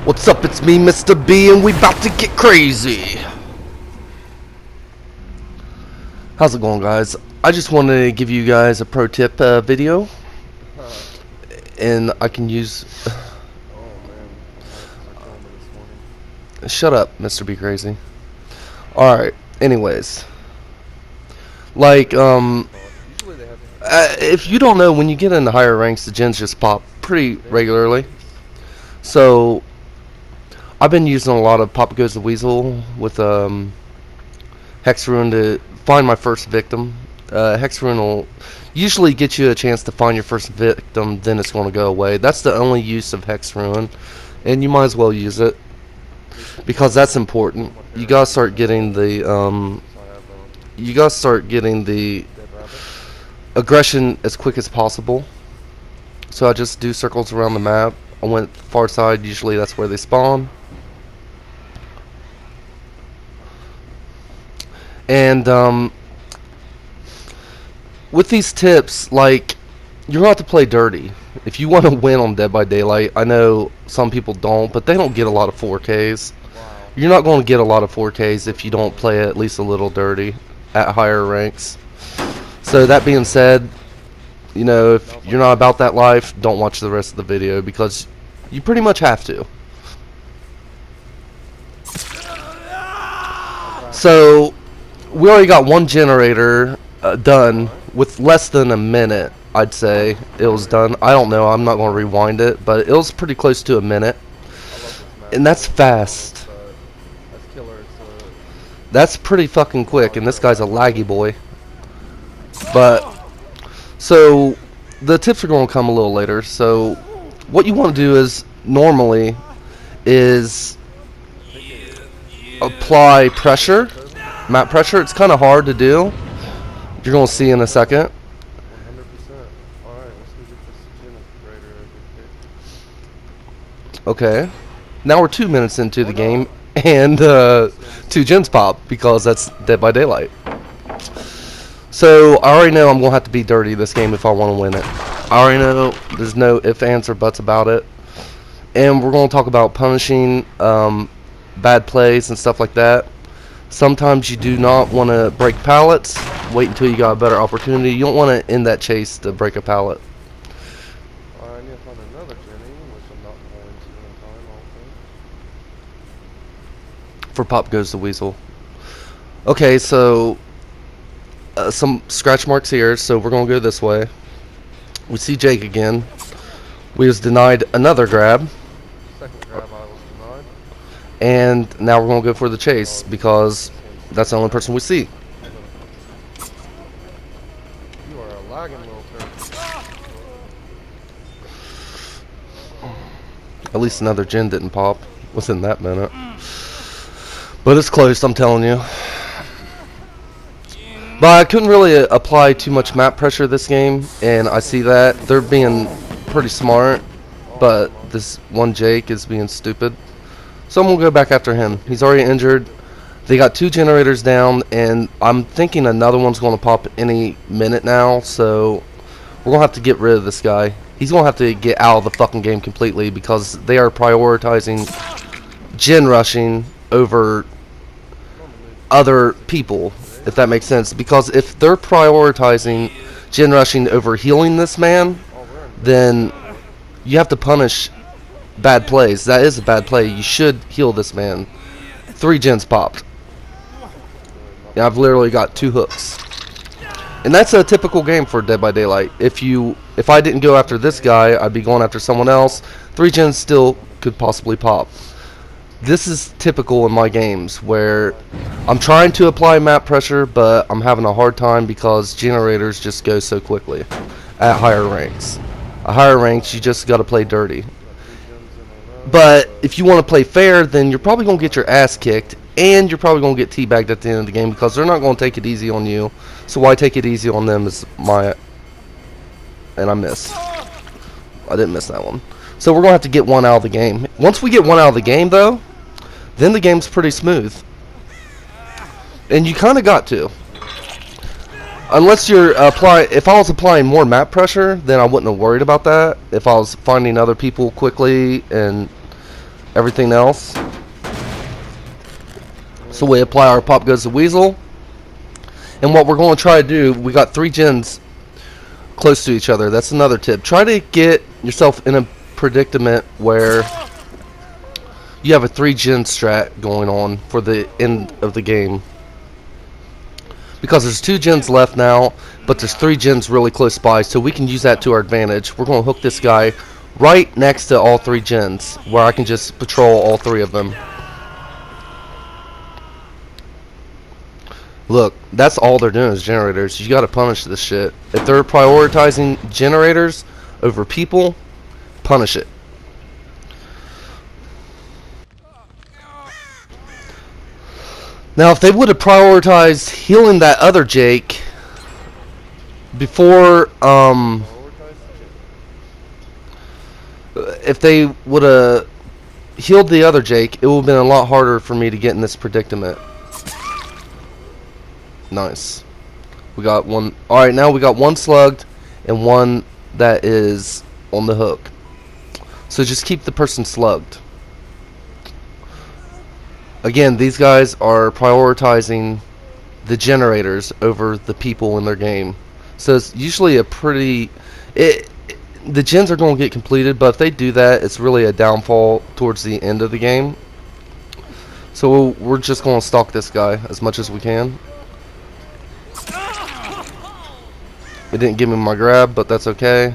What's up? It's me, Mr. B, and we about to get crazy. How's it going, guys? I just wanted to give you guys a pro tip video, and I can use. Shut up, MrBeCrazy. Alright, anyways. Like, if you don't know, when you get into higher ranks, the gens just pop pretty regularly. So, I've been using a lot of Pop Goes the Weasel with Hex Ruin to find my first victim. Hex Ruin will usually get you a chance to find your first victim, then it's going to go away. That's the only use of Hex Ruin, and you might as well use it because that's important. You gotta start getting the aggression as quick as possible. So I just do circles around the map. I went far side. Usually that's where they spawn. And with these tips, like, you're gonna have to play dirty if you want to win on Dead by Daylight. I know some people don't, but they don't get a lot of 4Ks. You're not going to get a lot of 4Ks if you don't play at least a little dirty at higher ranks. So that being said, you know, if you're not about that life, don't watch the rest of the video because you pretty much have to. So we already got one generator done with less than a minute. I'd say it was done. I don't know, I'm not going to rewind it, but it was pretty close to a minute, and that's fast. That's pretty fucking quick, and this guy's a laggy boy. But so the tips are going to come a little later. So what you want to do is normally is apply pressure, map pressure. It's kind of hard to do. You're going to see in a second. 100%. Alright, let's go get this generator. Okay. Now we're 2 minutes into the game, and 2 gens pop because that's Dead by Daylight. So I already know I'm going to have to be dirty this game if I want to win it. I already know there's no ifs, ands, or buts about it. And we're going to talk about punishing bad plays and stuff like that. Sometimes you do not want to break pallets. Wait until you got a better opportunity. You don't want to end that chase to break a pallet. I need to find another Jenny, which I'm not going to in time, I don't think. For Pop Goes the Weasel. Okay, so some scratch marks here, so we're going to go this way. We see Jake again. We was denied another grab. Second grab I was denied. And now we're going to go for the chase because that's the only person we see. You are a lagging little turd. At least another gen didn't pop within that minute. But it's close, I'm telling you. But I couldn't really apply too much map pressure this game, and I see that. They're being pretty smart, but this one Jake is being stupid. So I'm going to go back after him. He's already injured. They got 2 generators down, and I'm thinking another one's going to pop any minute now, so we're going to have to get rid of this guy. He's going to have to get out of the fucking game completely because they are prioritizing gen rushing over other people, if that makes sense. Because if they're prioritizing gen rushing over healing this man, then you have to punish bad plays. That is a bad play. You should heal this man. 3 gens popped. Yeah, I've literally got 2 hooks. And that's a typical game for Dead by Daylight. If I didn't go after this guy, I'd be going after someone else. 3 gens still could possibly pop. This is typical in my games where I'm trying to apply map pressure, but I'm having a hard time because generators just go so quickly at higher ranks. At higher ranks, you just got to play dirty. But if you want to play fair, then you're probably going to get your ass kicked, and you're probably going to get teabagged at the end of the game because they're not going to take it easy on you. So why take it easy on them is my... And I missed. I didn't miss that one. So we're going to have to get one out of the game. Once we get one out of the game, though, then the game's pretty smooth. And you kind of got to. Unless you're if I was applying more map pressure, then I wouldn't have worried about that. If I was finding other people quickly and everything else. So we apply our Pop Goes the Weasel. And what we're going to try to do, we got 3 gens close to each other. That's another tip. Try to get yourself in a predicament where you have a 3 gen strat going on for the end of the game. Because there's 2 gens left now, but there's 3 gens really close by, so we can use that to our advantage. We're going to hook this guy right next to all 3 gens, where I can just patrol all 3 of them. Look, that's all they're doing is generators. You gotta punish this shit. If they're prioritizing generators over people, punish it. Now, if they would have prioritized healing that other Jake before, if they would have healed the other Jake, it would have been a lot harder for me to get in this predicament. Nice. We got one. Alright, now we got 1 slugged and 1 that is on the hook. So just keep the person slugged. Again, these guys are prioritizing the generators over the people in their game. So it's usually a pretty... the gens are going to get completed, but if they do that, it's really a downfall towards the end of the game. So we're just going to stalk this guy as much as we can. It didn't give me my grab, but that's okay.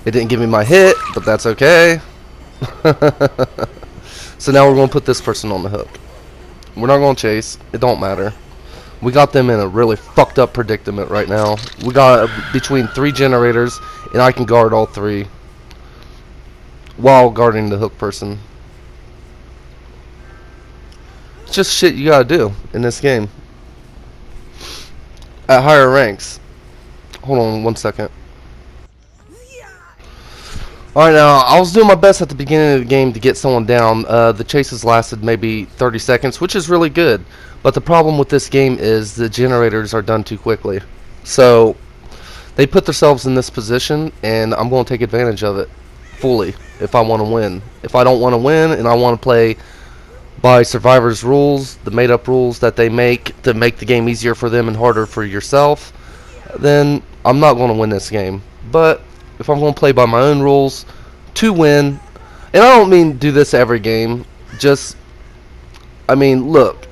It didn't give me my hit, but that's okay. So now we're going to put this person on the hook. We're not going to chase. It don't matter. We got them in a really fucked up predicament right now. We got between 3 generators, and I can guard all 3 while guarding the hook person. It's just shit you gotta do in this game. At higher ranks. Hold on 1 second. Alright, now, I was doing my best at the beginning of the game to get someone down. The chases lasted maybe 30 seconds, which is really good. But the problem with this game is the generators are done too quickly. So, they put themselves in this position, and I'm going to take advantage of it fully if I want to win. If I don't want to win, and I want to play by Survivor's rules, the made-up rules that they make to make the game easier for them and harder for yourself, then I'm not going to win this game. But if I'm going to play by my own rules to win, and I don't mean do this every game, just, I mean, look,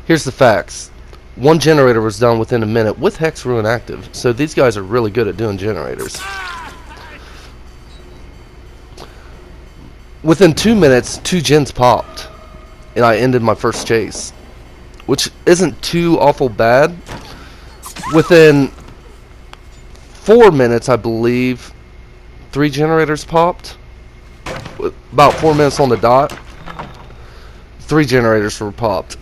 here's the facts. 1 generator was done within a minute with Hex Ruin active, so these guys are really good at doing generators. Within 2 minutes, 2 gens popped, and I ended my first chase, which isn't too awful bad. Within 4 minutes, I believe, 3 generators popped. About 4 minutes on the dot, 3 generators were popped.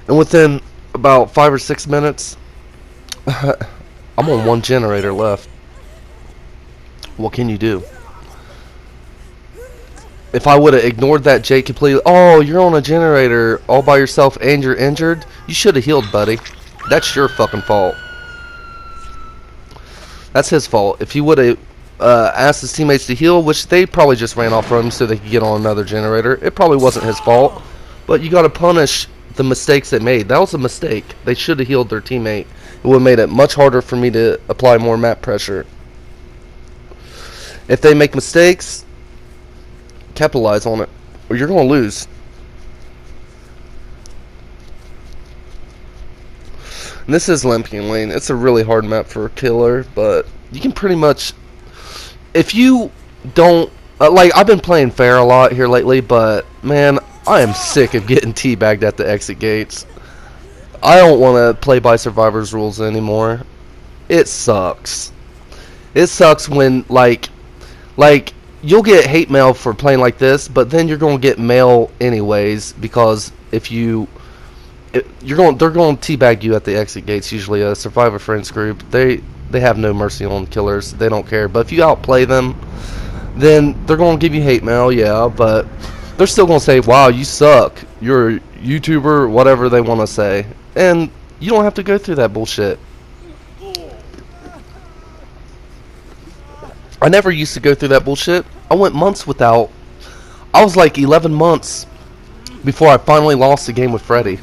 And within about 5 or 6 minutes, I'm on 1 generator left. What can you do? If I would have ignored that Jake completely, oh, you're on a generator all by yourself and you're injured, you should have healed, buddy. That's your fucking fault. That's his fault. If he would have asked his teammates to heal, which they probably just ran off from him so they could get on another generator, it probably wasn't his fault. But you got to punish the mistakes they made. That was a mistake. They should have healed their teammate. It would have made it much harder for me to apply more map pressure. If they make mistakes, capitalize on it, or you're going to lose. And this is Lampion Lane. It's a really hard map for a killer, but you can pretty much, if you don't, like, I've been playing fair a lot here lately, but man, I am sick of getting teabagged at the exit gates. I don't want to play by Survivor's rules anymore. It sucks. It sucks when, like, you'll get hate mail for playing like this, but then you're going to get mail anyways, because if they're going to teabag you at the exit gates. Usually a Survivor Friends group, they have no mercy on killers. They don't care. But if you outplay them, then they're going to give you hate mail, yeah, but they're still going to say, wow, you suck, you're a YouTuber, whatever they want to say. And you don't have to go through that bullshit. I never used to go through that bullshit. I went months without. I was like 11 months before I finally lost a game with Freddy.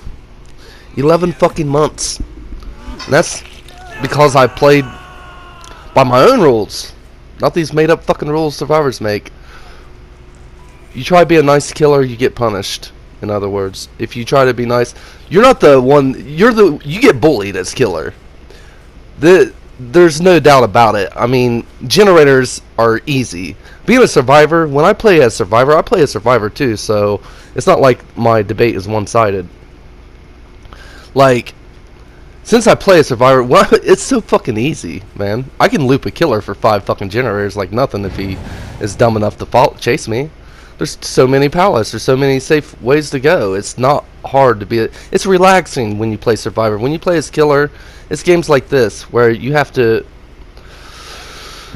11 fucking months. And that's because I played by my own rules. Not these made up fucking rules survivors make. You try to be a nice killer, you get punished. In other words, if you try to be nice, you're not the one. You get bullied as killer. There's no doubt about it. I mean, generators are easy. Being a survivor, when I play as survivor, I play as survivor too. So it's not like my debate is one-sided. Like, since I play a survivor, well, it's so fucking easy, man. I can loop a killer for 5 fucking generators like nothing if he is dumb enough to chase me. There's so many pallets. There's so many safe ways to go. It's not hard to be. It's relaxing when you play survivor. When you play as killer, it's games like this where you have to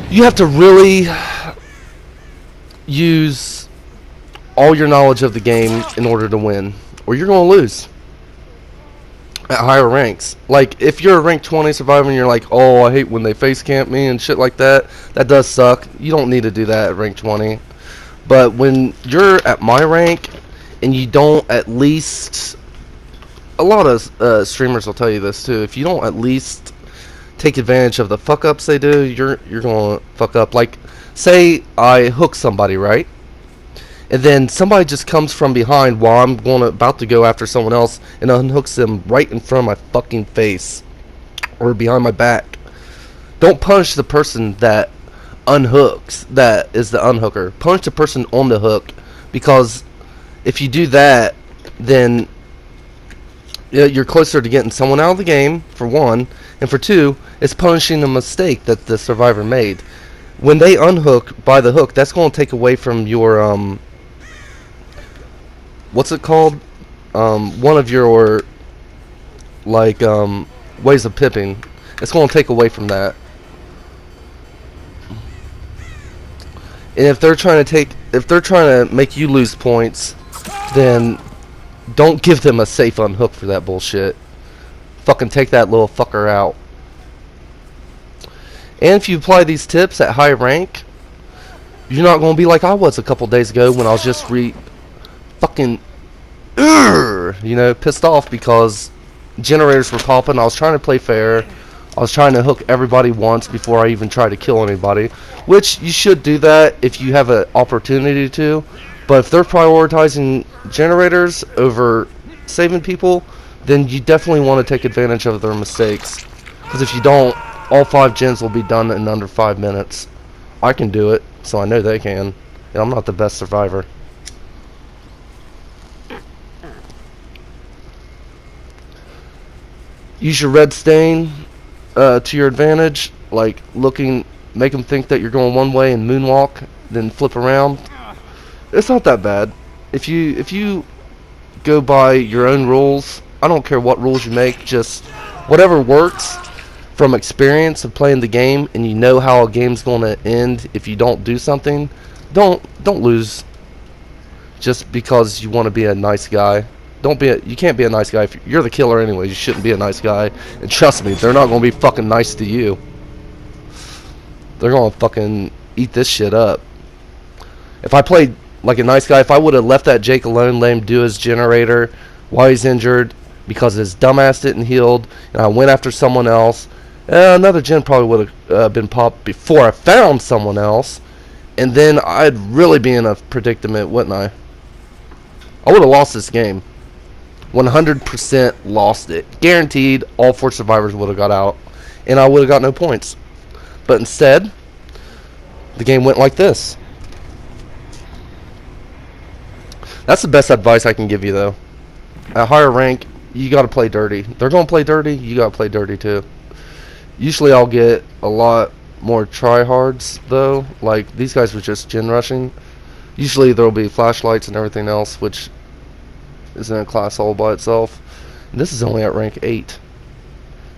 really use all your knowledge of the game in order to win, or you're gonna lose at higher ranks. Like, if you're a rank 20 survivor and you're like, oh, I hate when they face camp me and shit like that, that does suck. You don't need to do that at rank 20. But when you're at my rank and you don't at least, a lot of streamers will tell you this too, if you don't at least take advantage of the fuck ups they do, you're gonna fuck up. Like, say I hook somebody, right? And then somebody just comes from behind while I'm about to go after someone else and unhooks them right in front of my fucking face or behind my back. Don't punish the person that unhooks, that is the unhooker. Punish the person on the hook, because if you do that, then you're closer to getting someone out of the game, for one, and for two, it's punishing the mistake that the survivor made. When they unhook by the hook, that's going to take away from your what's it called? One of your like ways of pipping. It's going to take away from that. And if they're trying to make you lose points, then don't give them a safe unhook for that bullshit. Fucking take that little fucker out. And if you apply these tips at high rank, you're not going to be like I was a couple days ago when I was just fucking pissed off because generators were popping. I was trying to play fair. I was trying to hook everybody once before I even tried to kill anybody, which you should do that if you have an opportunity to. But if they're prioritizing generators over saving people, then you definitely want to take advantage of their mistakes. Because if you don't, all 5 gens will be done in under 5 minutes. I can do it, so I know they can. And I'm not the best survivor. Use your red stain to your advantage, like make them think that you're going one way and moonwalk, then flip around. It's not that bad. If you go by your own rules, I don't care what rules you make, just whatever works from experience of playing the game, and you know how a game's going to end if you don't do something. Don't lose just because you want to be a nice guy. You can't be a nice guy. If you're the killer anyway, you shouldn't be a nice guy. And trust me, they're not going to be fucking nice to you. They're going to fucking eat this shit up. If I played like a nice guy, if I would have left that Jake alone, let him do his generator while he's injured because his dumbass didn't healed, and I went after someone else, another gen probably would have been popped before I found someone else, and then I'd really be in a predicament, wouldn't I? I would have lost this game. 100% lost it. Guaranteed all 4 survivors would have got out, and I would have got no points. But instead, the game went like this. That's the best advice I can give you, though. At higher rank, you gotta play dirty. They're gonna play dirty, you gotta play dirty too. Usually I'll get a lot more tryhards, though. Like, these guys were just gen rushing. Usually there'll be flashlights and everything else, which is in a class all by itself. And this is only at rank 8.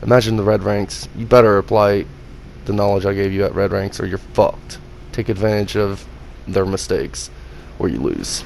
Imagine the red ranks. You better apply the knowledge I gave you at red ranks or you're fucked. Take advantage of their mistakes or you lose.